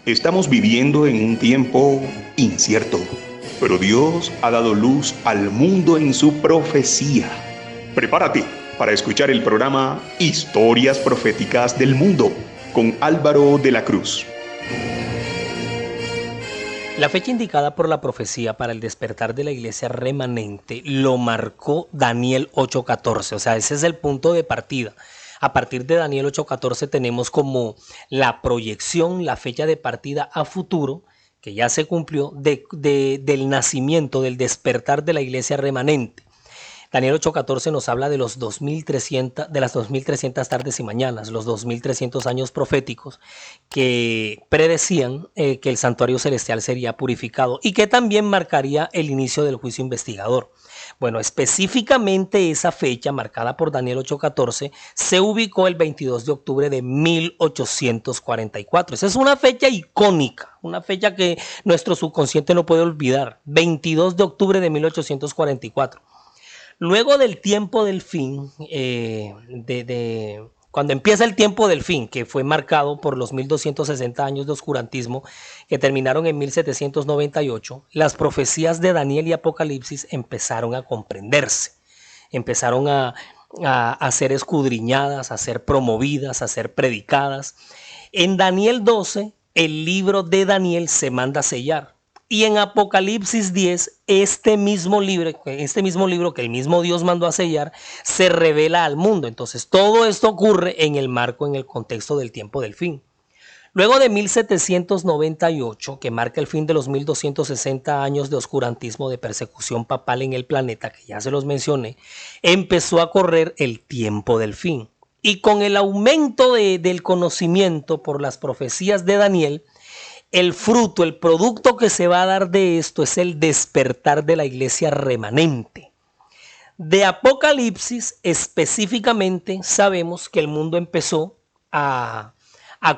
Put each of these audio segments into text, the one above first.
Estamos viviendo en un tiempo incierto, pero Dios ha dado luz al mundo en su profecía. Prepárate para escuchar el programa Historias Proféticas del Mundo con Álvaro de la Cruz. La fecha indicada por la profecía para el despertar de la iglesia remanente lo marcó Daniel 8:14, o sea, ese es el punto de partida. A partir de Daniel 8:14 tenemos como la proyección, la fecha de partida a futuro, que ya se cumplió, del nacimiento, del despertar de la iglesia remanente. Daniel 8:14 nos habla de las 2300 tardes y mañanas, los 2300 años proféticos que predecían que el santuario celestial sería purificado y que también marcaría el inicio del juicio investigador. Bueno, específicamente esa fecha marcada por Daniel 8:14 se ubicó el 22 de octubre de 1844. Esa es una fecha icónica, una fecha que nuestro subconsciente no puede olvidar. 22 de octubre de 1844. Luego del tiempo del fin, cuando empieza el tiempo del fin, que fue marcado por los 1260 años de oscurantismo que terminaron en 1798, las profecías de Daniel y Apocalipsis empezaron a comprenderse, empezaron a ser escudriñadas, a ser promovidas, a ser predicadas. En Daniel 12, el libro de Daniel se manda a sellar. Y en Apocalipsis 10, este mismo libro que el mismo Dios mandó a sellar, se revela al mundo. Entonces, todo esto ocurre en el marco, en el contexto del tiempo del fin. Luego de 1798, que marca el fin de los 1260 años de oscurantismo, de persecución papal en el planeta, que ya se los mencioné, empezó a correr el tiempo del fin. Y con el aumento del conocimiento por las profecías de Daniel, el fruto, el producto que se va a dar de esto es el despertar de la iglesia remanente. De Apocalipsis específicamente sabemos que el mundo empezó a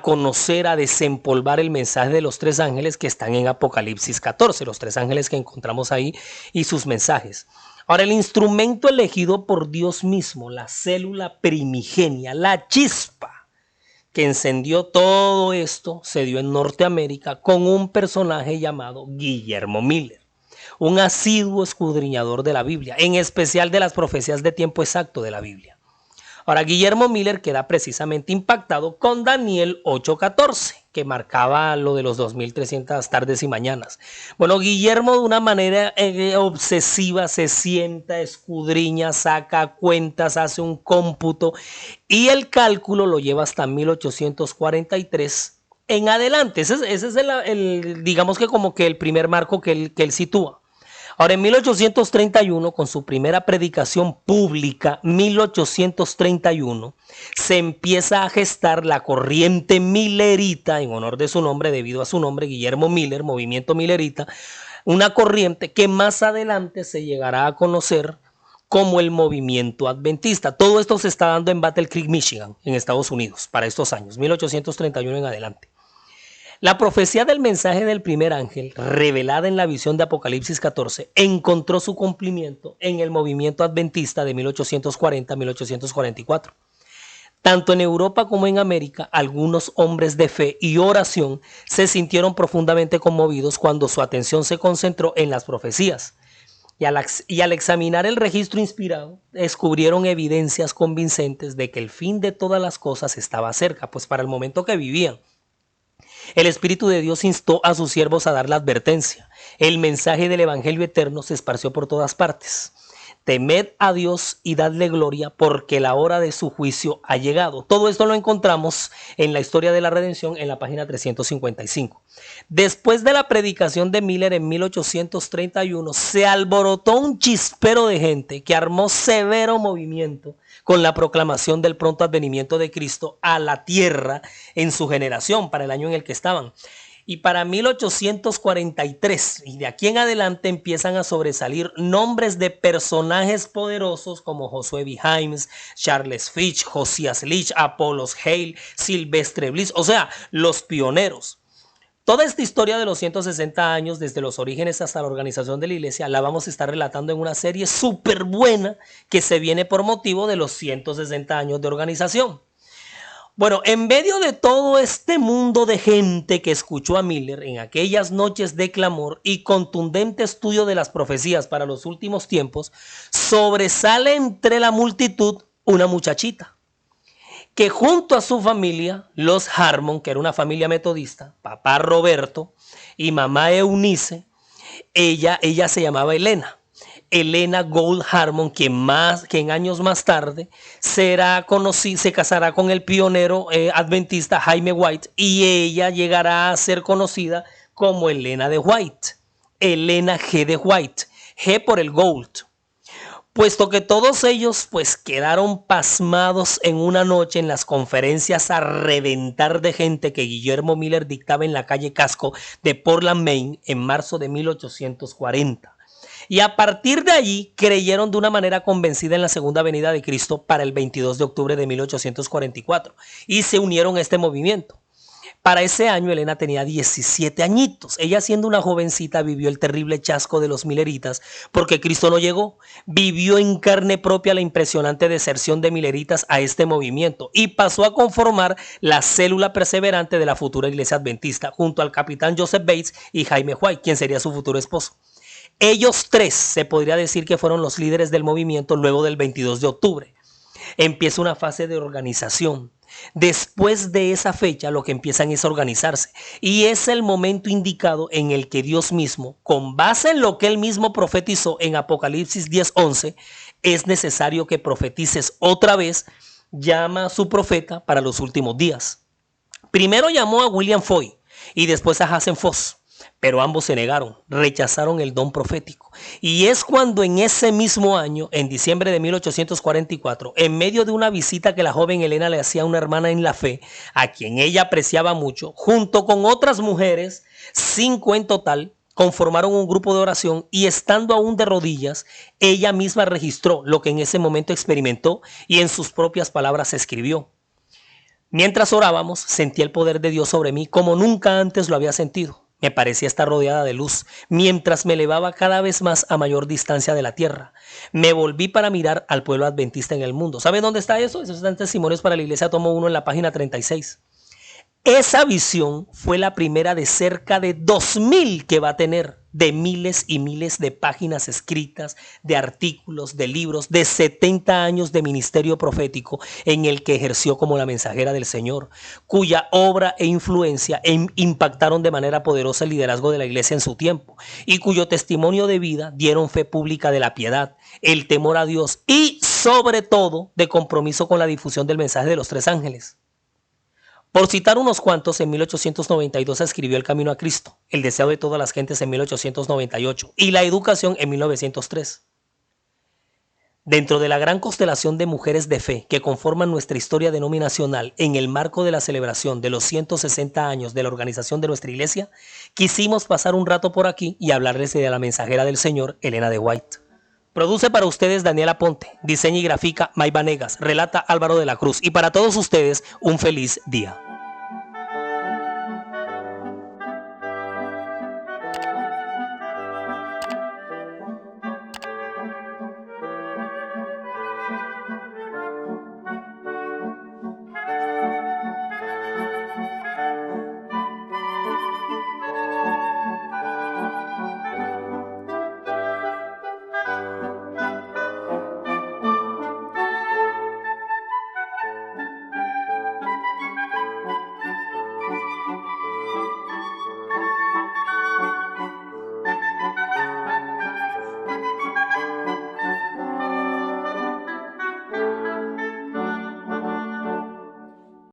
conocer, a desempolvar el mensaje de los tres ángeles que están en Apocalipsis 14, los tres ángeles que encontramos ahí y sus mensajes. Ahora, el instrumento elegido por Dios mismo, la célula primigenia, la chispa que encendió todo esto, se dio en Norteamérica con un personaje llamado Guillermo Miller, un asiduo escudriñador de la Biblia, en especial de las profecías de tiempo exacto de la Biblia. Ahora, Guillermo Miller queda precisamente impactado con Daniel 8:14, que marcaba lo de los 2300 tardes y mañanas. Bueno, Guillermo de una manera obsesiva se sienta, escudriña, saca cuentas, hace un cómputo y el cálculo lo lleva hasta 1843 en adelante. Ese es digamos que como que el primer marco que él sitúa. Ahora, en 1831, con su primera predicación pública, 1831, se empieza a gestar la corriente millerita, en honor de su nombre, debido a su nombre, Guillermo Miller, movimiento millerita, una corriente que más adelante se llegará a conocer como el movimiento adventista. Todo esto se está dando en Battle Creek, Michigan, en Estados Unidos, para estos años, 1831 en adelante. La profecía del mensaje del primer ángel, revelada en la visión de Apocalipsis 14, encontró su cumplimiento en el movimiento adventista de 1840-1844. Tanto en Europa como en América, algunos hombres de fe y oración se sintieron profundamente conmovidos cuando su atención se concentró en las profecías. Y al examinar el registro inspirado, descubrieron evidencias convincentes de que el fin de todas las cosas estaba cerca, pues para el momento que vivían, el Espíritu de Dios instó a sus siervos a dar la advertencia. El mensaje del Evangelio eterno se esparció por todas partes. Temed a Dios y dadle gloria, porque la hora de su juicio ha llegado. Todo esto lo encontramos en la historia de la redención en la página 355. Después de la predicación de Miller en 1831, se alborotó un chispero de gente que armó severo movimiento con la proclamación del pronto advenimiento de Cristo a la tierra en su generación, para el año en el que estaban. Y para 1843, y de aquí en adelante, empiezan a sobresalir nombres de personajes poderosos como Josué B. Himes, Charles Fitch, Josias Leach, Apollos Hale, Silvestre Bliss, o sea, los pioneros. Toda esta historia de los 160 años, desde los orígenes hasta la organización de la iglesia, la vamos a estar relatando en una serie súper buena que se viene por motivo de los 160 años de organización. Bueno, en medio de todo este mundo de gente que escuchó a Miller en aquellas noches de clamor y contundente estudio de las profecías para los últimos tiempos, sobresale entre la multitud una muchachita que junto a su familia, los Harmon, que era una familia metodista, papá Roberto y mamá Eunice, ella se llamaba Helena Gould Harmon, que en años más tarde se casará con el pionero adventista Jaime White, y ella llegará a ser conocida como Helena de White, Helena G. de White, G por el Gould. Puesto que todos ellos pues quedaron pasmados en una noche en las conferencias a reventar de gente que Guillermo Miller dictaba en la calle Casco de Portland, Maine, en marzo de 1840. Y a partir de allí creyeron de una manera convencida en la segunda venida de Cristo para el 22 de octubre de 1844 y se unieron a este movimiento. Para ese año Helena tenía 17 añitos. Ella, siendo una jovencita, vivió el terrible chasco de los mileritas porque Cristo no llegó. Vivió en carne propia la impresionante deserción de mileritas a este movimiento y pasó a conformar la célula perseverante de la futura iglesia adventista junto al capitán Joseph Bates y Jaime White, quien sería su futuro esposo. Ellos tres se podría decir que fueron los líderes del movimiento luego del 22 de octubre. Empieza una fase de organización. Después de esa fecha lo que empiezan es a organizarse y es el momento indicado en el que Dios mismo, con base en lo que él mismo profetizó en Apocalipsis 10:11, es necesario que profetices otra vez, llama a su profeta para los últimos días. Primero llamó a William Foy y después a Hazen Foss, pero ambos se negaron, rechazaron el don profético. Y es cuando en ese mismo año, en diciembre de 1844, en medio de una visita que la joven Helena le hacía a una hermana en la fe, a quien ella apreciaba mucho, junto con otras mujeres, 5 en total, conformaron un grupo de oración y, estando aún de rodillas, ella misma registró lo que en ese momento experimentó y en sus propias palabras escribió. Mientras orábamos, sentí el poder de Dios sobre mí como nunca antes lo había sentido. Me parecía estar rodeada de luz, mientras me elevaba cada vez más a mayor distancia de la tierra. Me volví para mirar al pueblo adventista en el mundo. ¿Sabe dónde está eso? Esos están testimonios para la iglesia, tomo 1 en la página 36. Esa visión fue la primera de cerca de 2000 que va a tener, de miles y miles de páginas escritas, de artículos, de libros, de 70 años de ministerio profético en el que ejerció como la mensajera del Señor, cuya obra e influencia impactaron de manera poderosa el liderazgo de la iglesia en su tiempo y cuyo testimonio de vida dieron fe pública de la piedad, el temor a Dios y, sobre todo, de compromiso con la difusión del mensaje de los 3 ángeles. Por citar unos cuantos, en 1892 escribió El Camino a Cristo, El deseo de todas las gentes en 1898 y La educación en 1903. Dentro de la gran constelación de mujeres de fe que conforman nuestra historia denominacional en el marco de la celebración de los 160 años de la organización de nuestra iglesia, quisimos pasar un rato por aquí y hablarles de la mensajera del Señor, Helena de White. Produce para ustedes Daniela Ponte, diseña y grafica May Vanegas, relata Álvaro de la Cruz y para todos ustedes un feliz día.